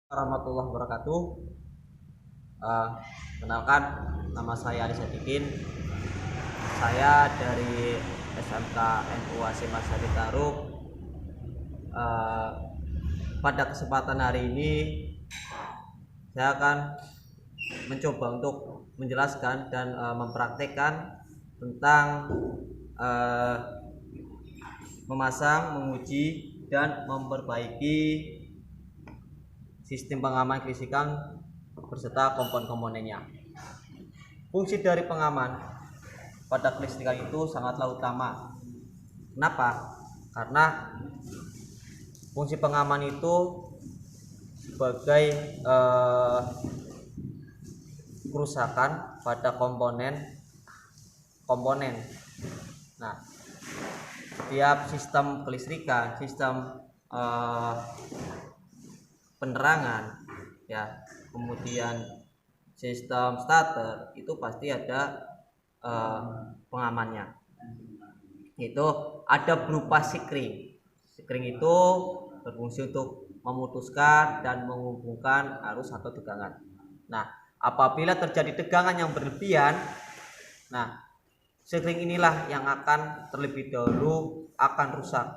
Warahmatullahi wabarakatuh. Uh, Kenalkan, nama saya Aris Sadikin. Saya dari SMK NU Hasyim Asyari Tarub. Pada kesempatan hari ini saya akan mencoba untuk menjelaskan dan mempraktekkan tentang memasang, menguji, dan memperbaiki sistem pengaman kelistrikan beserta komponennya. Fungsi dari pengaman pada kelistrikan itu sangatlah utama. Kenapa? Karena fungsi pengaman itu sebagai kerusakan pada komponen. Nah, setiap sistem kelistrikan, sistem penerangan, ya, kemudian sistem starter itu pasti ada pengamannya. Itu ada berupa sikring. Sikring itu berfungsi untuk memutuskan dan menghubungkan arus atau tegangan. Nah, apabila terjadi tegangan yang berlebihan, nah, sikring inilah yang akan terlebih dahulu akan rusak,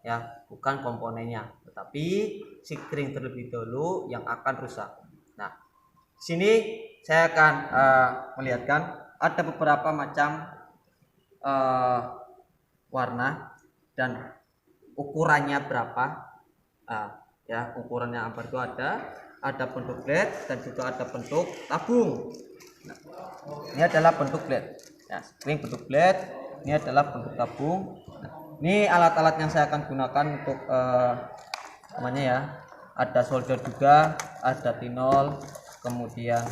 ya, bukan komponennya, tetapi sikring terlebih dahulu yang akan rusak. Nah, sini saya akan melihatkan ada beberapa macam warna dan ukurannya berapa. Ya, ukurannya apa itu ada bentuk blade dan juga ada bentuk tabung. Nah, ini adalah bentuk blade. Ya, sikring bentuk blade, ini adalah bentuk tabung. Nah, ini alat-alat yang saya akan gunakan untuk namanya, ya, ada solder juga, ada tinol, kemudian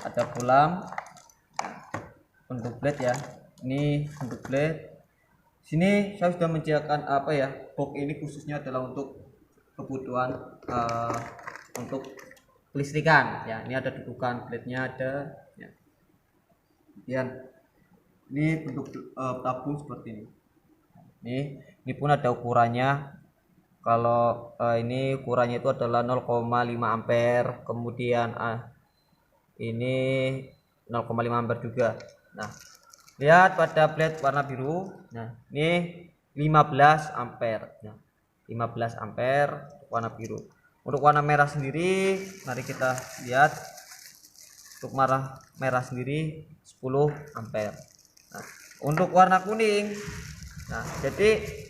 ada bulam, bentuk blade, ya. Ini bentuk blade. Sini saya sudah menyediakan box ini khususnya adalah untuk kebutuhan untuk kelistrikan, ya. Ini ada dudukan blade-nya ada, ya. Kemudian ini bentuk tabung seperti ini. Ini pun ada ukurannya. Kalau ini ukurannya itu adalah 0,5 ampere, kemudian ini 0,5 ampere juga. Nah, lihat pada blade warna biru. Nah, ini 15 ampere. Nah, 15 ampere warna biru. Untuk warna merah sendiri, mari kita lihat. Untuk warna merah sendiri 10 ampere. Nah, untuk warna kuning, nah, jadi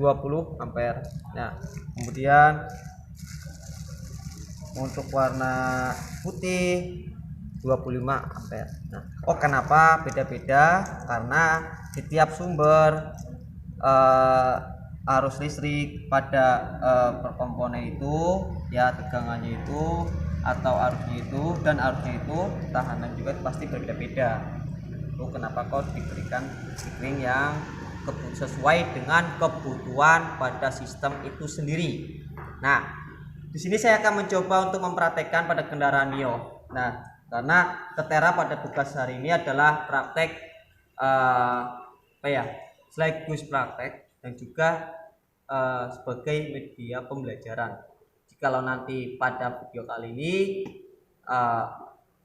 20 ampere. Nah, kemudian untuk warna putih 25 ampere. Nah, kenapa beda-beda? Karena di tiap sumber arus listrik pada per komponen itu, ya, tegangannya itu atau arusnya itu dan arusnya itu tahanan juga pasti berbeda-beda. Itu kenapa kok diberikan sikring yang sesuai dengan kebutuhan pada sistem itu sendiri. Nah, di sini saya akan mencoba untuk mempraktekkan pada kendaraan Mio. Nah, karena Ketera pada tugas hari ini adalah praktek sekaligus praktek dan juga sebagai media pembelajaran. Jikalau nanti pada video kali ini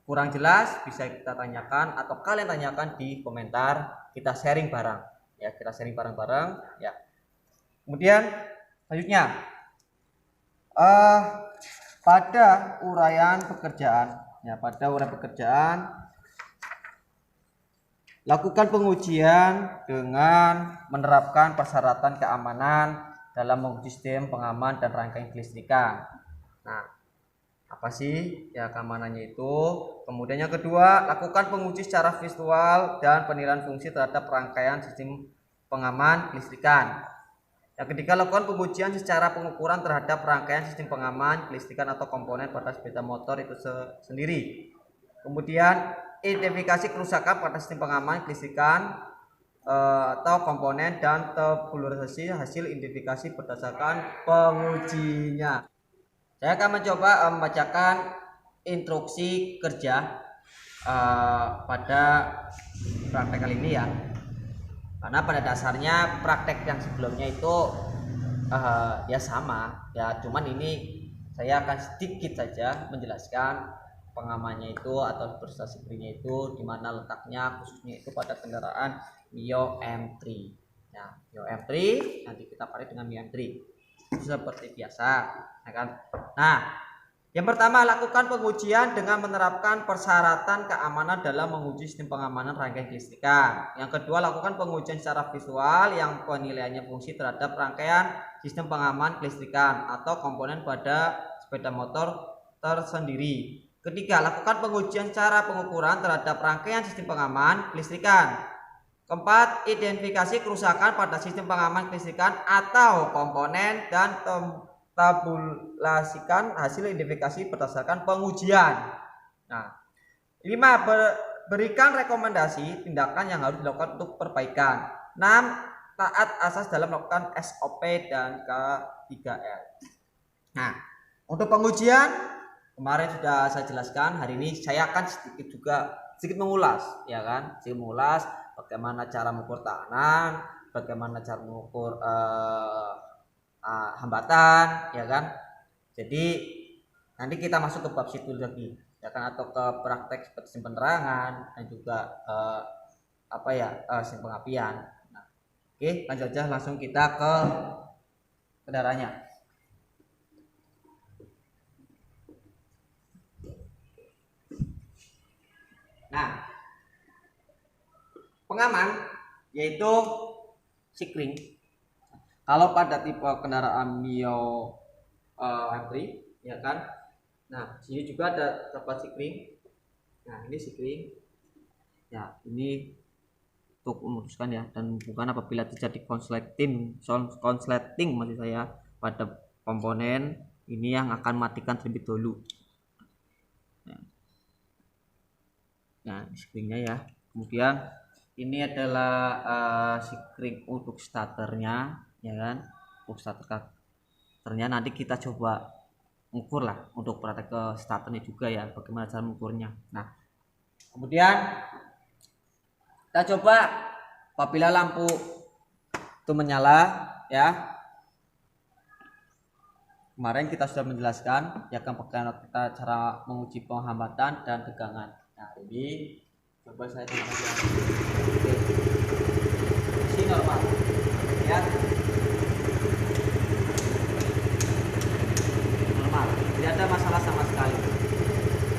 kurang jelas, bisa kita tanyakan atau kalian tanyakan di komentar, kita sharing bareng, ya, kita sharing bareng-bareng, ya. Kemudian selanjutnya pada uraian pekerjaan, ya, lakukan pengujian dengan menerapkan persyaratan keamanan dalam menguji sistem pengaman dan rangkaian kelistrikan. Nah, apa sih, ya, keamanannya itu? Kemudian yang kedua, lakukan penguji secara visual dan penilaian fungsi terhadap rangkaian sistem pengaman kelistrikan. Yang ketiga, lakukan pengujian secara pengukuran terhadap rangkaian sistem pengaman kelistrikan atau komponen pada sepeda motor itu sendiri. Kemudian identifikasi kerusakan pada sistem pengaman kelistrikan atau komponen dan tabularisasi hasil identifikasi berdasarkan pengujinya. Saya akan mencoba membacakan instruksi kerja pada praktek kali ini, ya. Karena pada dasarnya praktek yang sebelumnya itu ya sama ya, cuman ini saya akan sedikit saja menjelaskan pengamannya itu atau prestasi springnya itu di mana letaknya, khususnya itu pada kendaraan Mio M3. Nah, Mio M3 nanti kita pakai dengan Mio M3 seperti biasa, ya kan? Nah, yang pertama, lakukan pengujian dengan menerapkan persyaratan keamanan dalam menguji sistem pengamanan rangkaian kelistrikan. Yang kedua, lakukan pengujian secara visual yang penilaiannya fungsi terhadap rangkaian sistem pengaman kelistrikan atau komponen pada sepeda motor tersendiri. Ketiga, lakukan pengujian cara pengukuran terhadap rangkaian sistem pengaman kelistrikan. Keempat, identifikasi kerusakan pada sistem pengaman kelistrikan atau komponen dan tabulasikan hasil identifikasi berdasarkan pengujian. Nah, 5, berikan rekomendasi tindakan yang harus dilakukan untuk perbaikan. 6, taat asas dalam melakukan SOP dan K3L. Nah, untuk pengujian kemarin sudah saya jelaskan, hari ini saya akan sedikit mengulas, ya kan? Sedikit mengulas bagaimana cara mengukur tahanan, bagaimana cara mengukur hambatan, ya kan? Jadi nanti kita masuk ke bab situ lagi, ya kan, atau ke praktek seperti sistem penerangan dan juga sistem pengapian. Nah, oke, lanjut aja, langsung kita ke kendaraannya. Nah, pengaman yaitu sikring. Kalau pada tipe kendaraan Mio M3, ya kan. Nah, sini juga ada tempat sikring. Nah, ini sikring. Ya, ini untuk memutuskan ya, dan bukan apabila terjadi konsleting maksud saya pada komponen ini yang akan matikan terlebih dahulu. Nah, sikringnya ya. Kemudian ini adalah sikring untuk starternya, ya kan. Untuk starternya nanti kita coba mengukur lah untuk praktek ke starternya juga ya, bagaimana cara mengukurnya. Nah, kemudian kita coba apabila lampu itu menyala, ya. Kemarin kita sudah menjelaskan ya kan, bagaimana kita cara menguji penghambatan dan tegangan. Nah, ini coba saya tunjukkan. Oke, ini normal, ya. Normal, tidak ada masalah sama sekali,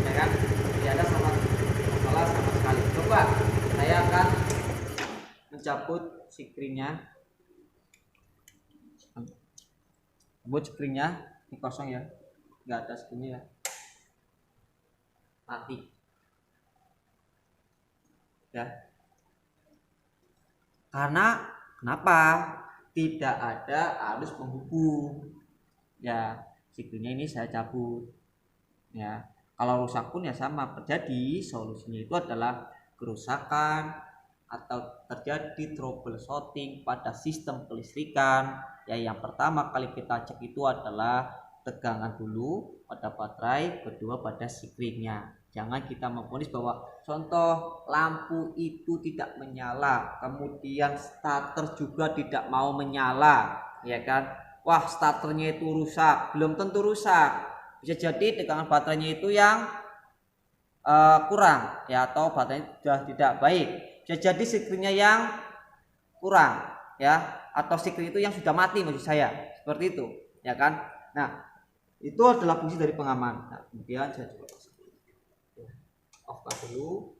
ya kan? Tidak ada masalah sama sekali. Coba saya akan mencabut sikringnya. Buat springnya ini kosong ya, nggak ada springnya ya, mati ya. Karena kenapa? Tidak ada arus penghubung ya, springnya ini saya cabut ya. Kalau rusak pun ya sama terjadi, solusinya itu adalah kerusakan atau terjadi troubleshooting pada sistem kelistrikan. Ya, yang pertama kali kita cek itu adalah tegangan dulu pada baterai, kedua pada sikringnya. Jangan kita memvonis bahwa contoh lampu itu tidak menyala, kemudian starter juga tidak mau menyala, ya kan? Wah, starternya itu rusak. Belum tentu rusak, bisa jadi tegangan baterainya itu yang kurang ya, atau baterainya sudah tidak baik. Bisa jadi sikringnya yang kurang ya, atau sikring itu yang sudah mati maksud saya, seperti itu, ya kan. Nah, itu adalah fungsi dari pengaman. Nah, kemudian saya coba off dulu,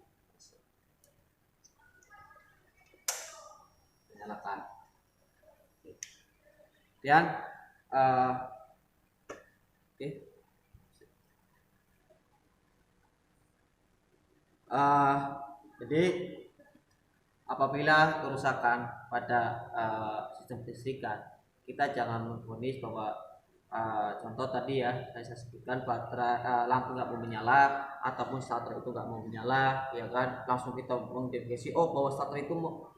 nyalakan. Kemudian jadi apabila kerusakan pada sistem kelistrikan, kita jangan memvonis bahwa contoh tadi ya saya sebutkan, baterai lampu nggak mau menyala ataupun starter itu nggak mau menyala, ya kan, langsung kita mengidentifikasi bahwa starter itu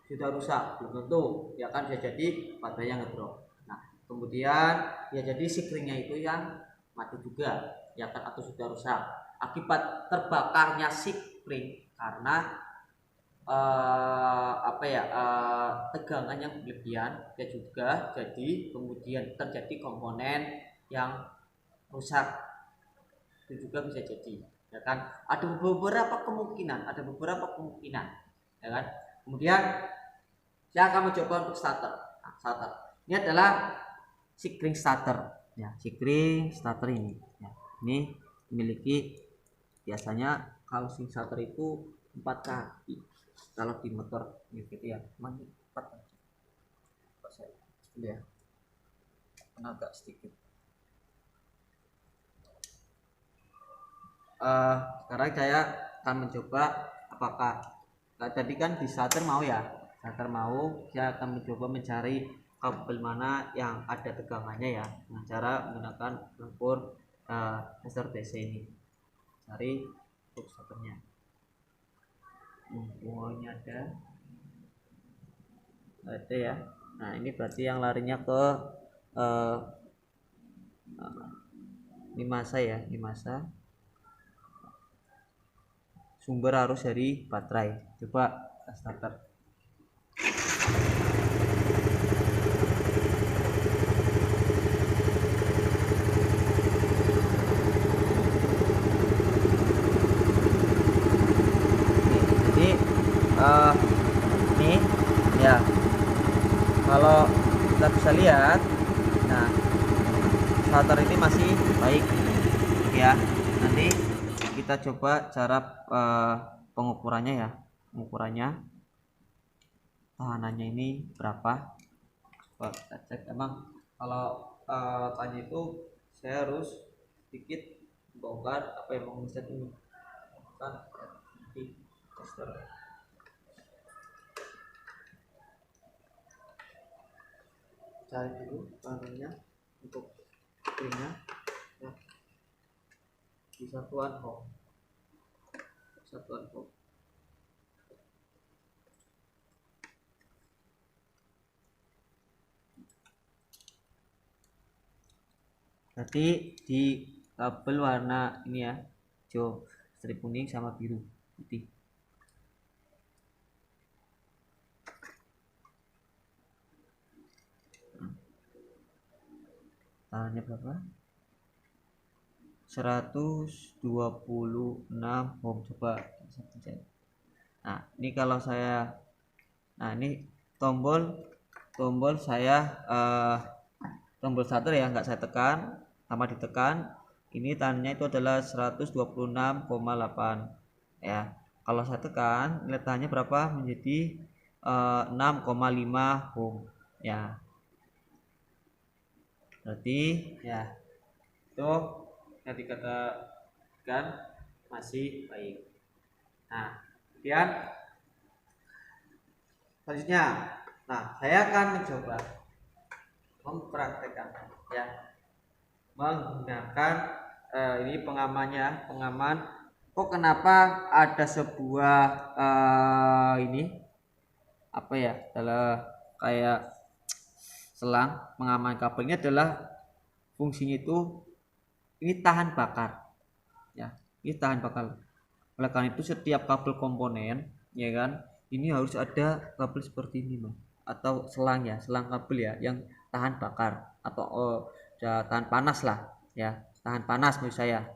sudah rusak. Belum tentu, ya kan, bisa jadi baterainya ngedrop. Nah, kemudian ya jadi sikringnya itu yang mati juga, ya kan, atau sudah rusak akibat terbakarnya sikring karena tegangan yang berlebihan, dan juga jadi kemudian terjadi komponen yang rusak, itu juga bisa jadi, ya kan. Ada beberapa kemungkinan, ya kan. Kemudian saya akan mencoba untuk starter. Nah, starter ini adalah Sikring starter, ya. Sikring starter ini, ya. Ini memiliki, biasanya kalau sing starter itu 4 kaki, kalau di motor gitu ya, emang 4 kaki. Ya, agak sedikit. Sekarang saya akan mencoba apakah tadi kan di starter mau ya, saya akan mencoba mencari kabel mana yang ada tegangannya ya, dengan cara menggunakan ukur tester DC ini. Cari untuk starternya, pokoknya ada ya. Nah, ini berarti yang larinya ke ini masa ya, ini masa. Sumber arus dari baterai. Coba kita starter. Jadi ini ya, kalau kita bisa lihat, nah starter ini masih baik ya. Nanti kita coba cara pengukurannya ya, tahanannya ini berapa. Coba kita cek. Emang kalau tanya itu saya harus sedikit bongkar apa yang mau bisa ini kan di tester. Cari dulu tahanannya untuk ininya ya, di satuan ohm. Berarti di kabel warna ini ya, hijau, strip kuning sama biru putih. Tahanannya berapa? 126 ohm. Coba. Nah, ini kalau saya, nah ini tombol saya tombol starter ya, nggak saya tekan, sama ditekan. Ini tahanannya itu adalah 126,8 ya. Kalau saya tekan, nilai tahannya berapa? Menjadi 6,5 ohm ya. Berarti ya itu yang dikatakan masih baik. Nah, kemudian selanjutnya, nah saya akan mencoba mempraktekkan ya, menggunakan ini pengaman. Kok kenapa ada sebuah ini apa ya, adalah kayak selang pengaman kabelnya, adalah fungsinya itu ini tahan bakar ya, ini tahan bakar. Oleh karena itu setiap kabel komponen ya kan, ini harus ada kabel seperti ini Mas, atau selang ya, selang kabel ya, yang tahan bakar atau tahan panas lah ya, tahan panas menurut saya.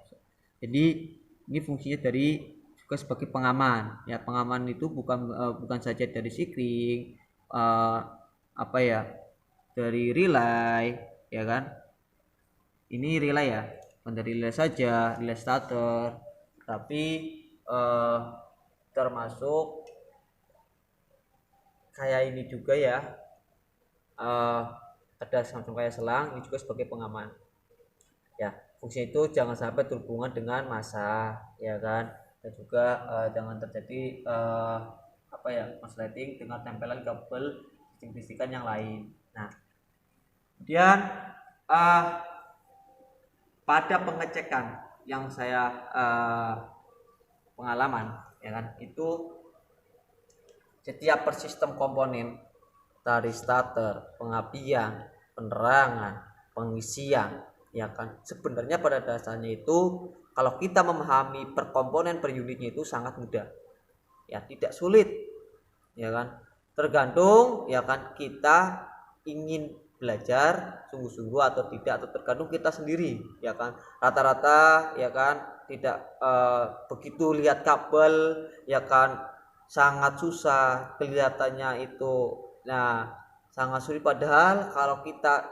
Jadi ini fungsinya dari juga sebagai pengaman ya. Pengaman itu bukan saja dari sikring, apa ya, dari relay ya kan. Ini relay ya, bukan dari relay saja, relay starter, tapi termasuk kayak ini juga ya, ada semacam kayak selang, ini juga sebagai pengaman ya. Fungsi itu jangan sampai terhubungan dengan massa ya kan, dan juga jangan terjadi apa ya, konsleting dengan tempelan kabel listrikan yang lain. Nah, kemudian pada pengecekan yang saya pengalaman ya kan, itu setiap per sistem komponen dari starter, pengapian, penerangan, pengisian ya kan, sebenarnya pada dasarnya itu kalau kita memahami per komponen per unitnya itu sangat mudah ya, tidak sulit ya kan. Tergantung ya kan kita ingin belajar sungguh-sungguh atau tidak, atau tergantung kita sendiri ya kan. Rata-rata ya kan tidak begitu lihat kabel ya kan sangat susah kelihatannya itu. Nah, sangat sulit, padahal kalau kita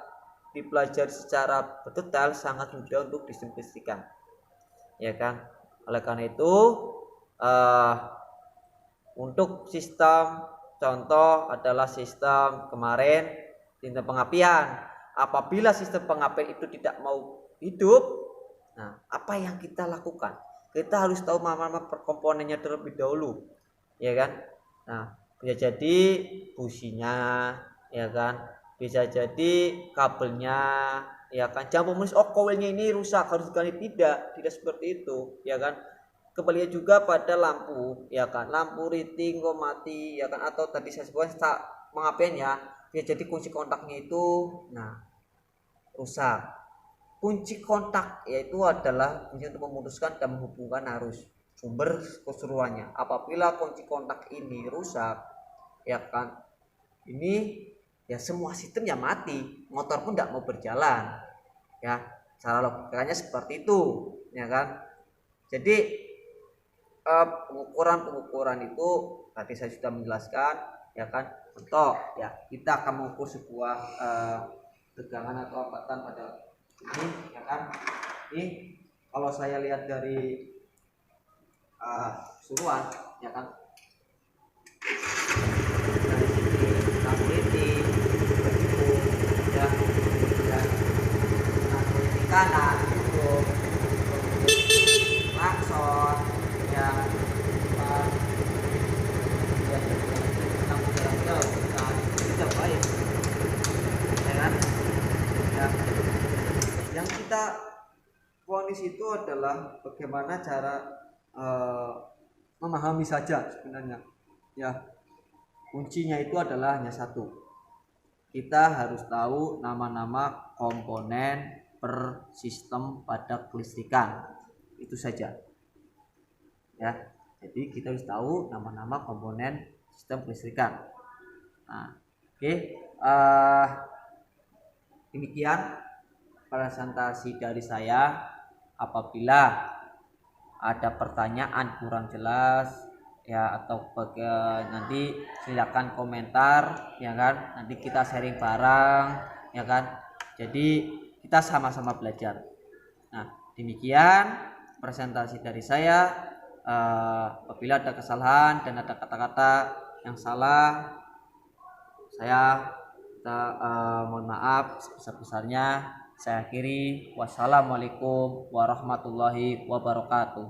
dipelajari secara detail sangat mudah untuk disimplifikasikan ya kan. Oleh karena itu uh, untuk sistem contoh adalah sistem kemarin, sistem pengapian. Apabila sistem pengapian itu tidak mau hidup, nah apa yang kita lakukan? Kita harus tahu mana-mana perkomponennya terlebih dahulu, ya kan? Nah, bisa jadi businya, ya kan? Bisa jadi kabelnya, ya kan? Jangan menulis oh koilnya ini rusak harus diganti, tidak seperti itu, ya kan? Kembali juga pada lampu ya kan, lampu riting kok mati ya kan, atau tadi saya sebutkan mengapain ya jadi kunci kontaknya itu nah rusak. Kunci kontak yaitu adalah kunci untuk memutuskan dan menghubungkan arus sumber keseluruhannya. Apabila kunci kontak ini rusak ya kan, ini ya semua sistem ya mati, motor pun tidak mau berjalan ya, cara logikanya seperti itu ya kan. Jadi pengukuran itu tadi saya sudah menjelaskan ya kan. Contoh ya, kita akan mengukur sebuah tegangan atau ambatan pada ini ya kan. Ini kalau saya lihat dari keseluruhan ya kan, dari sini stability begitu ya, dan stability kanan itu klakson ya, tidak baik ya kan ya. Yang kita vonis itu adalah bagaimana cara memahami saja sebenarnya ya. Kuncinya itu adalah hanya satu, kita harus tahu nama-nama komponen per sistem pada kelistrikan, itu saja ya. Jadi kita harus tahu nama-nama komponen sistem kelistrikan. Nah, oke. Demikian presentasi dari saya. Apabila ada pertanyaan kurang jelas ya atau nanti silakan komentar ya kan, nanti kita sharing bareng ya kan. Jadi kita sama-sama belajar. Nah, demikian presentasi dari saya. Apabila ada kesalahan dan ada kata-kata yang salah, saya mohon maaf sebesar-besarnya. Saya akhiri. Wassalamualaikum warahmatullahi wabarakatuh.